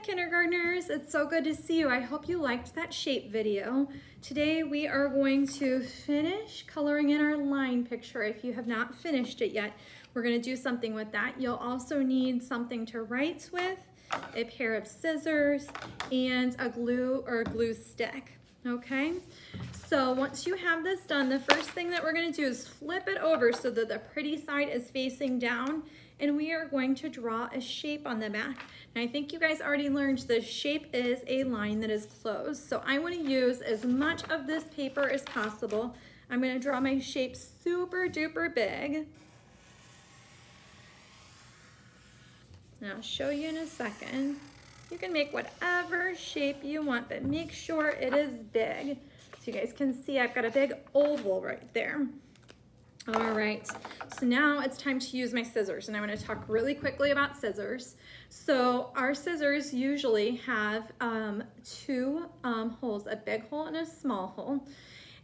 kindergartners, it's so good to see you. I hope you liked that shape video. Today we are going to finish coloring in our line picture. If you have not finished it yet, we're going to do something with that. You'll also need something to write with, a pair of scissors, and a glue or a glue stick, okay? So once you have this done, the first thing that we're going to do is flip it over so that the pretty side is facing down, and we are going to draw a shape on the back. And I think you guys already learned the shape is a line that is closed. So I want to use as much of this paper as possible. I'm going to draw my shape super duper big. And I'll show you in a second. You can make whatever shape you want, but make sure it is big. So you guys can see I've got a big oval right there. All right, so now it's time to use my scissors, and I'm going to talk really quickly about scissors. So our scissors usually have two holes, a big hole and a small hole.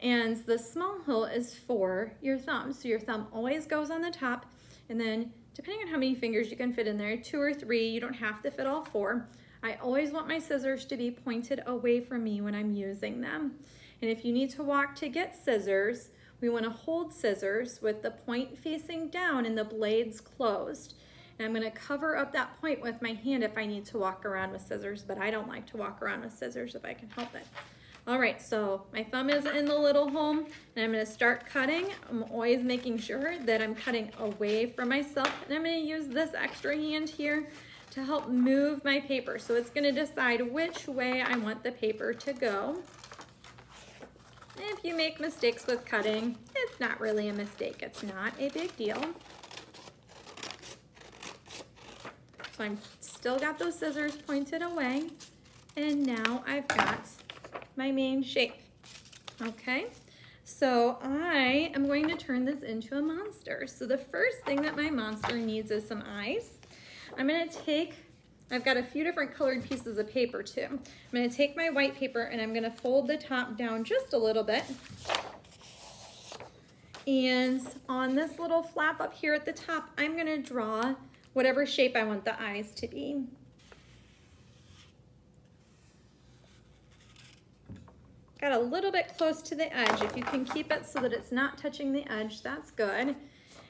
And the small hole is for your thumb. So your thumb always goes on the top, and then depending on how many fingers you can fit in there, 2 or 3, you don't have to fit all 4. I always want my scissors to be pointed away from me when I'm using them. And if you need to walk to get scissors, we want to hold scissors with the point facing down and the blades closed. And I'm going to cover up that point with my hand if I need to walk around with scissors, but I don't like to walk around with scissors if I can help it. All right, so my thumb is in the little hole, and I'm going to start cutting. I'm always making sure that I'm cutting away from myself, and I'm going to use this extra hand here to help move my paper. So it's going to decide which way I want the paper to go. If you make mistakes with cutting, it's not really a mistake. It's not a big deal. So I'm still got those scissors pointed away, and now I've got my main shape. Okay, so I am going to turn this into a monster. So the first thing that my monster needs is some eyes. I'm going to take, I've got a few different colored pieces of paper too. I'm going to take my white paper and I'm going to fold the top down just a little bit. And on this little flap up here at the top, I'm going to draw whatever shape I want the eyes to be. Got a little bit close to the edge. If you can keep it so that it's not touching the edge, that's good.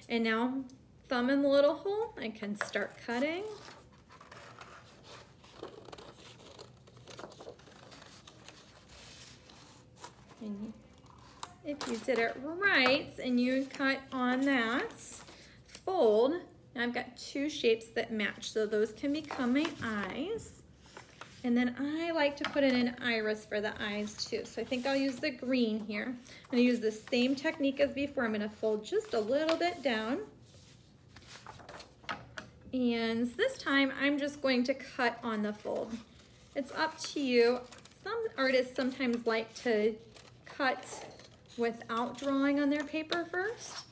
And now, thumb in the little hole, I can start cutting. And if you did it right and you cut on that fold, now I've got 2 shapes that match, so those can become my eyes. And then I like to put in an iris for the eyes too. So I think I'll use the green here. I'm gonna use the same technique as before. I'm gonna fold just a little bit down. And this time I'm just going to cut on the fold. It's up to you. Some artists sometimes like to cut without drawing on their paper first.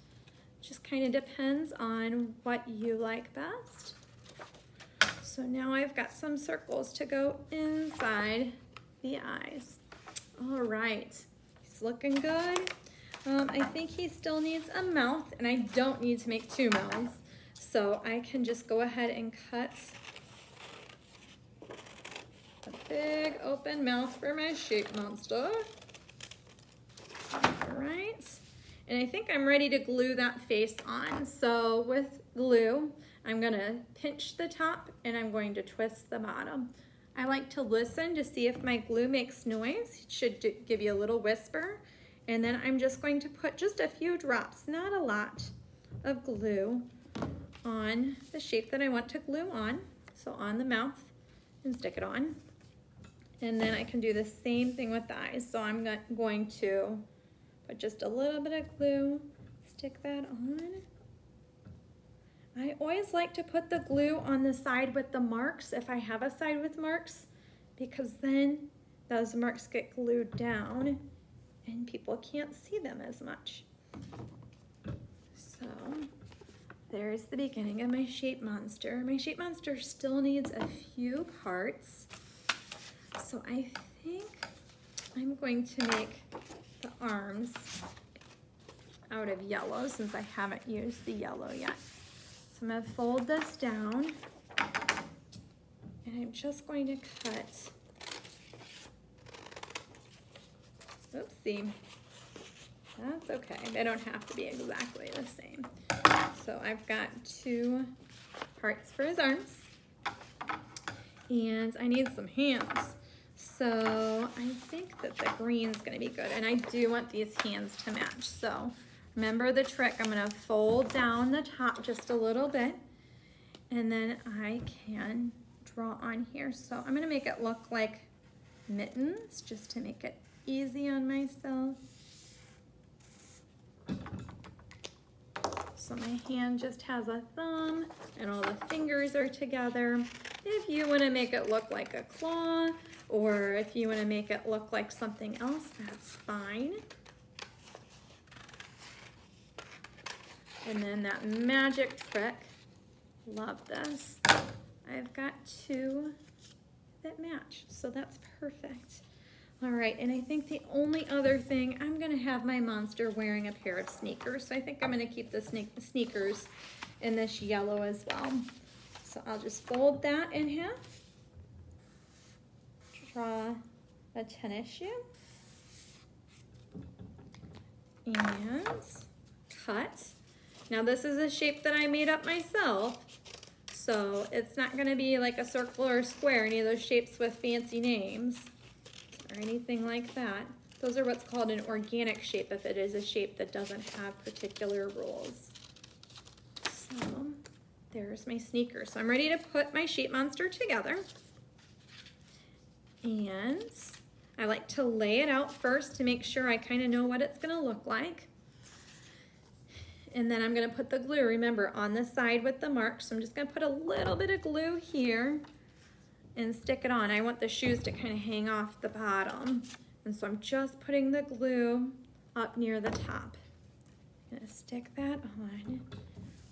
Just kind of depends on what you like best. So now I've got some circles to go inside the eyes. All right, he's looking good. I think he still needs a mouth, and I don't need to make 2 mouths. So I can just go ahead and cut a big open mouth for my shape monster. All right, and I think I'm ready to glue that face on. So with glue, I'm gonna pinch the top and I'm going to twist the bottom. I like to listen to see if my glue makes noise. It should give you a little whisper. And then I'm just going to put just a few drops, not a lot, of glue on the shape that I want to glue on. So on the mouth, and stick it on. And then I can do the same thing with the eyes. So I'm going to put just a little bit of glue, stick that on. I always like to put the glue on the side with the marks if I have a side with marks, because then those marks get glued down and people can't see them as much. So there's the beginning of my shape monster. My shape monster still needs a few parts. So I think I'm going to make the arms out of yellow since I haven't used the yellow yet. So I'm going to fold this down, And I'm just going to cut, oopsie, that's okay. They don't have to be exactly the same. So I've got 2 parts for his arms, and I need some hands. So I think that the green's gonna be good, and I do want these hands to match. So remember the trick, I'm gonna fold down the top just a little bit, and then I can draw on here. So I'm gonna make it look like mittens, just to make it easy on myself. So my hand just has a thumb, and all the fingers are together. If you wanna make it look like a claw, or if you wanna make it look like something else, that's fine. And then that magic trick, love this. I've got 2 that match, so that's perfect. All right, and I think the only other thing, I'm gonna have my monster wearing a pair of sneakers. So I think I'm gonna keep the sneakers in this yellow as well. So I'll just fold that in half, draw a tennis shoe, and cut. Now this is a shape that I made up myself, so it's not gonna be like a circle or a square, any of those shapes with fancy names or anything like that. Those are what's called an organic shape if it is a shape that doesn't have particular rules. So there's my sneaker. So I'm ready to put my shape monster together. And I like to lay it out first to make sure I kind of know what it's gonna look like. And then I'm gonna put the glue, remember, on the side with the mark. So I'm just gonna put a little bit of glue here and stick it on. I want the shoes to kind of hang off the bottom. And so I'm just putting the glue up near the top. I'm gonna stick that on.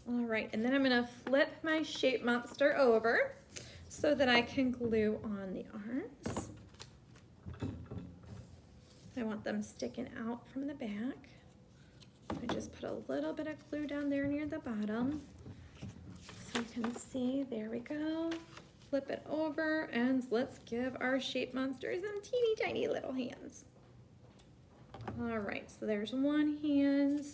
All right, and then I'm gonna flip my shape monster over so that I can glue on the arms. I want them sticking out from the back. I just put a little bit of glue down there near the bottom. So you can see, there we go. Flip it over, and let's give our shape monster some teeny tiny little hands. All right, so there's one hand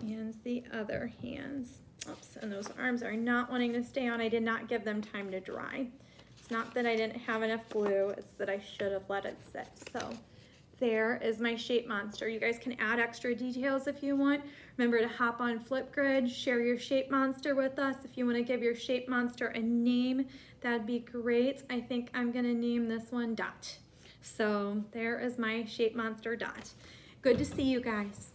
and the other hands. Oops, and those arms are not wanting to stay on. I did not give them time to dry. It's not that I didn't have enough glue, it's that I should have let it sit. So there is my shape monster. You guys can add extra details if you want. Remember to hop on Flipgrid, share your shape monster with us. If you want to give your shape monster a name, that'd be great. I think I'm gonna name this one Dot. So there is my shape monster Dot. Good to see you guys.